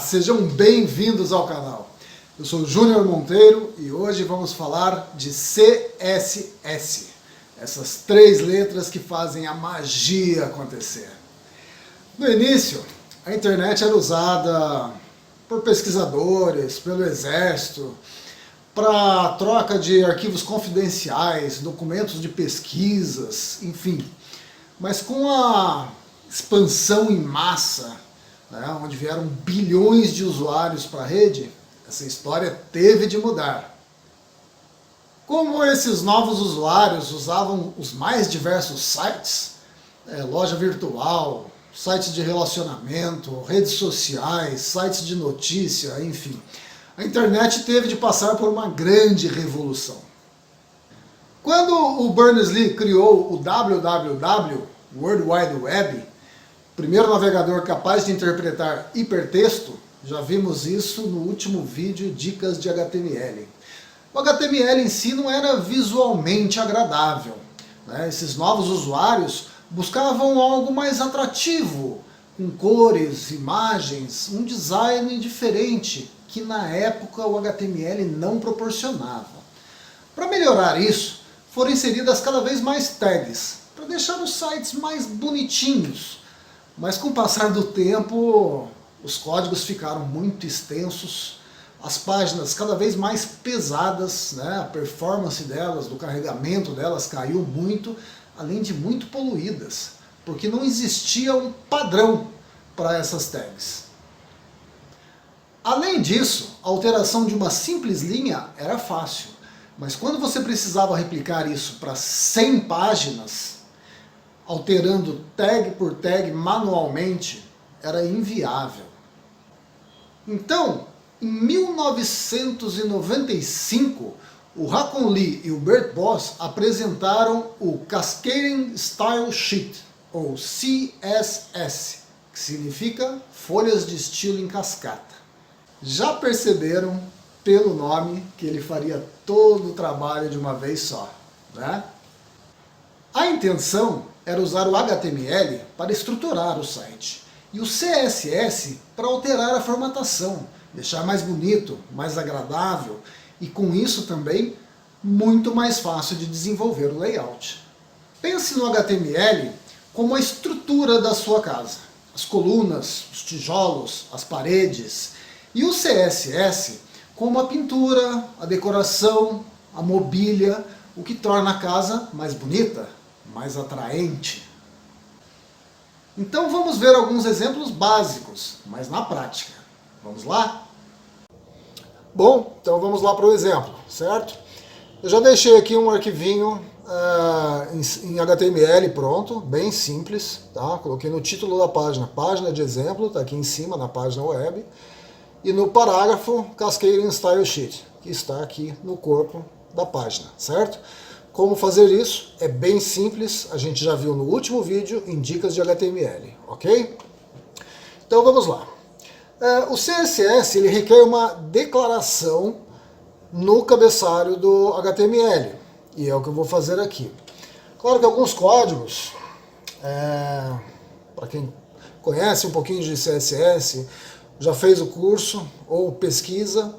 Sejam bem-vindos ao canal. Eu sou o Júnior Monteiro e hoje vamos falar de CSS. Essas três letras que fazem a magia acontecer. No início, a internet era usada por pesquisadores, pelo exército, para troca de arquivos confidenciais, documentos de pesquisas, enfim. Mas com a expansão em massa, onde vieram bilhões de usuários para a rede, essa história teve de mudar. Como esses novos usuários usavam os mais diversos sites, loja virtual, sites de relacionamento, redes sociais, sites de notícia, enfim, a internet teve de passar por uma grande revolução. Quando o Berners-Lee criou o WWW, World Wide Web, primeiro navegador capaz de interpretar hipertexto, já vimos isso no último vídeo Dicas de HTML. O HTML em si não era visualmente agradável, Esses novos usuários buscavam algo mais atrativo, com cores, imagens, um design diferente, que na época o HTML não proporcionava. Para melhorar isso, foram inseridas cada vez mais tags, para deixar os sites mais bonitinhos. Mas com o passar do tempo, os códigos ficaram muito extensos, as páginas cada vez mais pesadas, a performance delas, do carregamento delas caiu muito, além de muito poluídas, porque não existia um padrão para essas tags. Além disso, a alteração de uma simples linha era fácil, mas quando você precisava replicar isso para 100 páginas, alterando tag por tag manualmente, era inviável. Então, em 1995, o Haakon Lee e o Bert Bos apresentaram o Cascading Style Sheet, ou CSS, que significa folhas de estilo em cascata. Já perceberam pelo nome que ele faria todo o trabalho de uma vez só, A intenção era usar o HTML para estruturar o site e o CSS para alterar a formatação, deixar mais bonito, mais agradável e com isso também muito mais fácil de desenvolver o layout. Pense no HTML como a estrutura da sua casa, as colunas, os tijolos, as paredes, e o CSS como a pintura, a decoração, a mobília, o que torna a casa mais bonita, mais atraente. Então vamos ver alguns exemplos básicos, mas na prática. Vamos lá? Bom, então vamos lá para o exemplo, certo? Eu já deixei aqui um arquivinho em HTML pronto, bem simples, tá? Coloquei no título da página, página de exemplo, está aqui em cima na página web, e no parágrafo Cascading Style Sheet, que está aqui no corpo da página, certo? Como fazer isso? É bem simples, a gente já viu no último vídeo em Dicas de HTML, ok? Então vamos lá. O CSS ele requer uma declaração no cabeçalho do HTML, e é o que eu vou fazer aqui. Claro que alguns códigos, para quem conhece um pouquinho de CSS, já fez o curso ou pesquisa,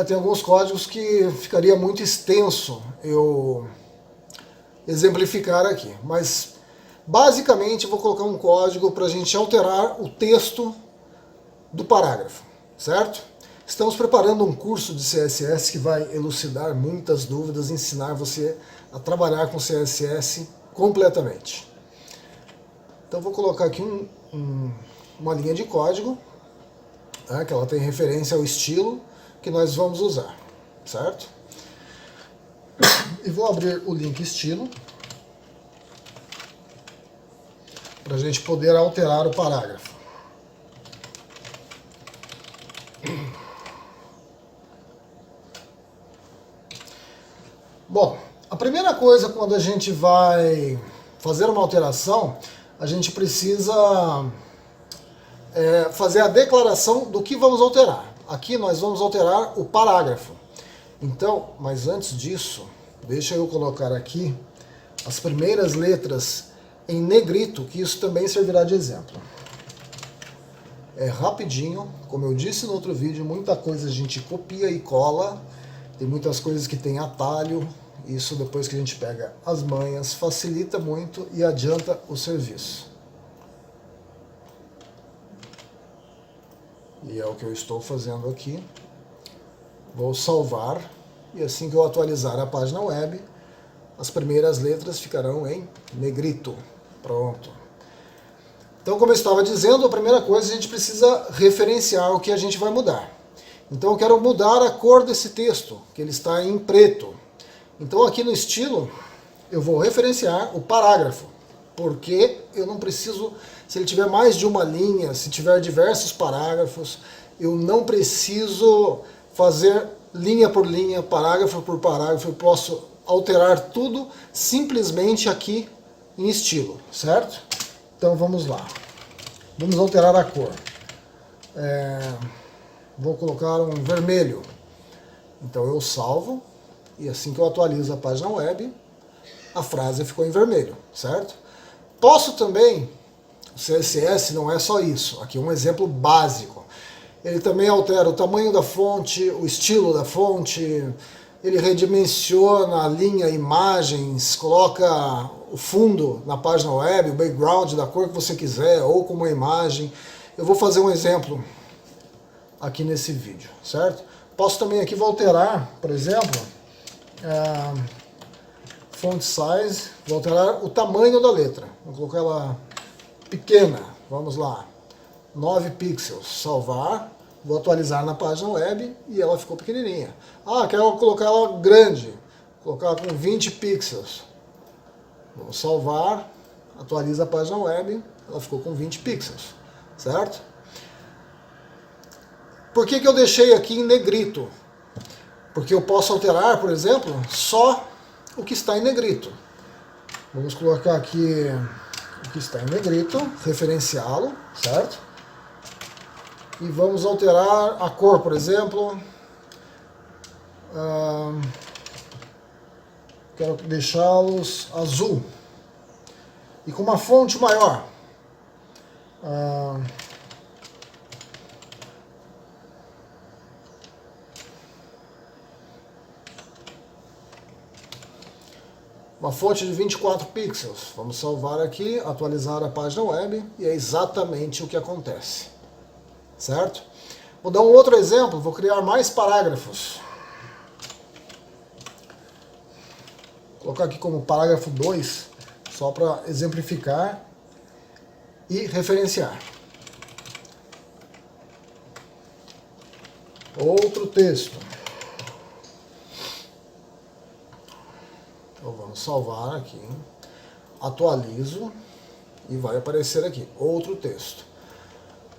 tem alguns códigos que ficaria muito extenso eu exemplificar aqui, mas basicamente eu vou colocar um código para a gente alterar o texto do parágrafo, certo? Estamos preparando um curso de CSS que vai elucidar muitas dúvidas, ensinar você a trabalhar com CSS completamente. Então vou colocar aqui uma linha de código, que ela tem referência ao estilo que nós vamos usar, certo? E vou abrir o link estilo para a gente poder alterar o parágrafo. Bom, a primeira coisa quando a gente vai fazer uma alteração, a gente precisa fazer a declaração do que vamos alterar. Aqui nós vamos alterar o parágrafo. Então, mas antes disso, deixa eu colocar aqui as primeiras letras em negrito, que isso também servirá de exemplo. É rapidinho, como eu disse no outro vídeo, muita coisa a gente copia e cola, tem muitas coisas que tem atalho, isso depois que a gente pega as manhas, facilita muito e adianta o serviço. E é o que eu estou fazendo aqui. Vou salvar, e assim que eu atualizar a página web, as primeiras letras ficarão em negrito. Pronto. Então, como eu estava dizendo, a primeira coisa a gente precisa referenciar o que a gente vai mudar. Então eu quero mudar a cor desse texto, que ele está em preto. Então aqui no estilo, eu vou referenciar o parágrafo, porque eu não preciso, se ele tiver mais de uma linha, se tiver diversos parágrafos, eu não preciso fazer linha por linha, parágrafo por parágrafo, eu posso alterar tudo simplesmente aqui em estilo, certo? Então vamos lá. Vamos alterar a cor. Vou colocar um vermelho. Então eu salvo, e assim que eu atualizo a página web, a frase ficou em vermelho, certo? Posso também, o CSS não é só isso, aqui é um exemplo básico. Ele também altera o tamanho da fonte, o estilo da fonte, ele redimensiona a linha, imagens, coloca o fundo na página web, o background da cor que você quiser, ou com uma imagem. Eu vou fazer um exemplo aqui nesse vídeo, certo? Posso também aqui vou alterar, por exemplo, font size, vou alterar o tamanho da letra. Vou colocar ela pequena, vamos lá, 9 pixels, salvar, vou atualizar na página web e ela ficou pequenininha. Ah, quero colocar ela grande, colocar com 20 pixels. Vamos salvar, atualiza a página web, ela ficou com 20 pixels, certo? Por que eu deixei aqui em negrito? Porque eu posso alterar, por exemplo, só o que está em negrito. Vamos colocar aqui o que está em negrito, referenciá-lo, certo? E vamos alterar a cor, por exemplo. Quero deixá-los azul. E com uma fonte maior. Uma fonte de 24 pixels. Vamos salvar aqui, atualizar a página web e é exatamente o que acontece. Certo? Vou dar um outro exemplo, vou criar mais parágrafos. Vou colocar aqui como parágrafo 2, só para exemplificar e referenciar. Outro texto. Então vamos salvar aqui, atualizo e vai aparecer aqui, outro texto.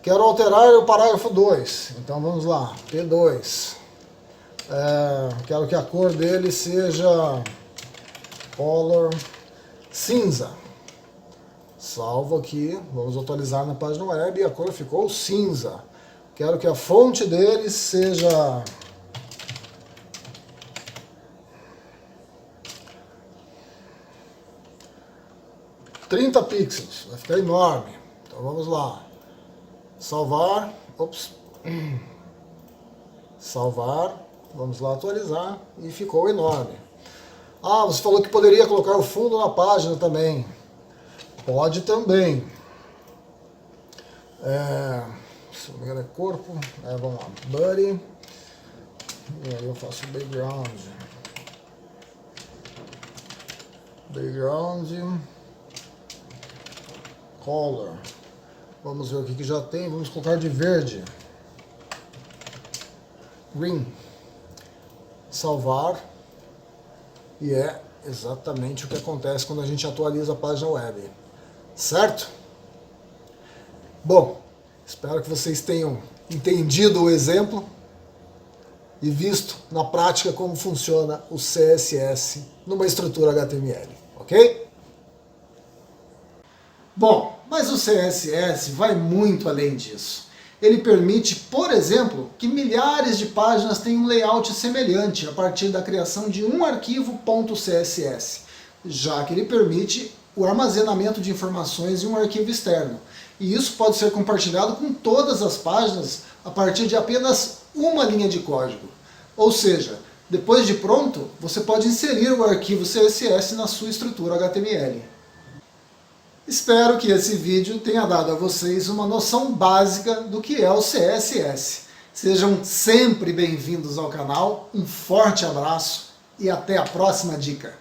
Quero alterar o parágrafo 2, então vamos lá, P2. Quero que a cor dele seja color cinza. Salvo aqui, vamos atualizar na página web e a cor ficou cinza. Quero que a fonte dele seja ...30 pixels, vai ficar enorme. Então vamos lá. Salvar, salvar, vamos lá atualizar e ficou enorme. Ah, você falou que poderia colocar o fundo na página também. Pode também. Se não me engano é corpo, vamos lá, body, e aí eu faço background, color. Vamos ver o que já tem, vamos colocar de verde. Green. Salvar. E é exatamente o que acontece quando a gente atualiza a página web. Certo? Bom, espero que vocês tenham entendido o exemplo e visto na prática como funciona o CSS numa estrutura HTML. Ok? Bom, mas o CSS vai muito além disso. Ele permite, por exemplo, que milhares de páginas tenham um layout semelhante a partir da criação de um arquivo .css, já que ele permite o armazenamento de informações em um arquivo externo. E isso pode ser compartilhado com todas as páginas a partir de apenas uma linha de código. Ou seja, depois de pronto, você pode inserir o arquivo CSS na sua estrutura HTML. Espero que esse vídeo tenha dado a vocês uma noção básica do que é o CSS. Sejam sempre bem-vindos ao canal, um forte abraço e até a próxima dica!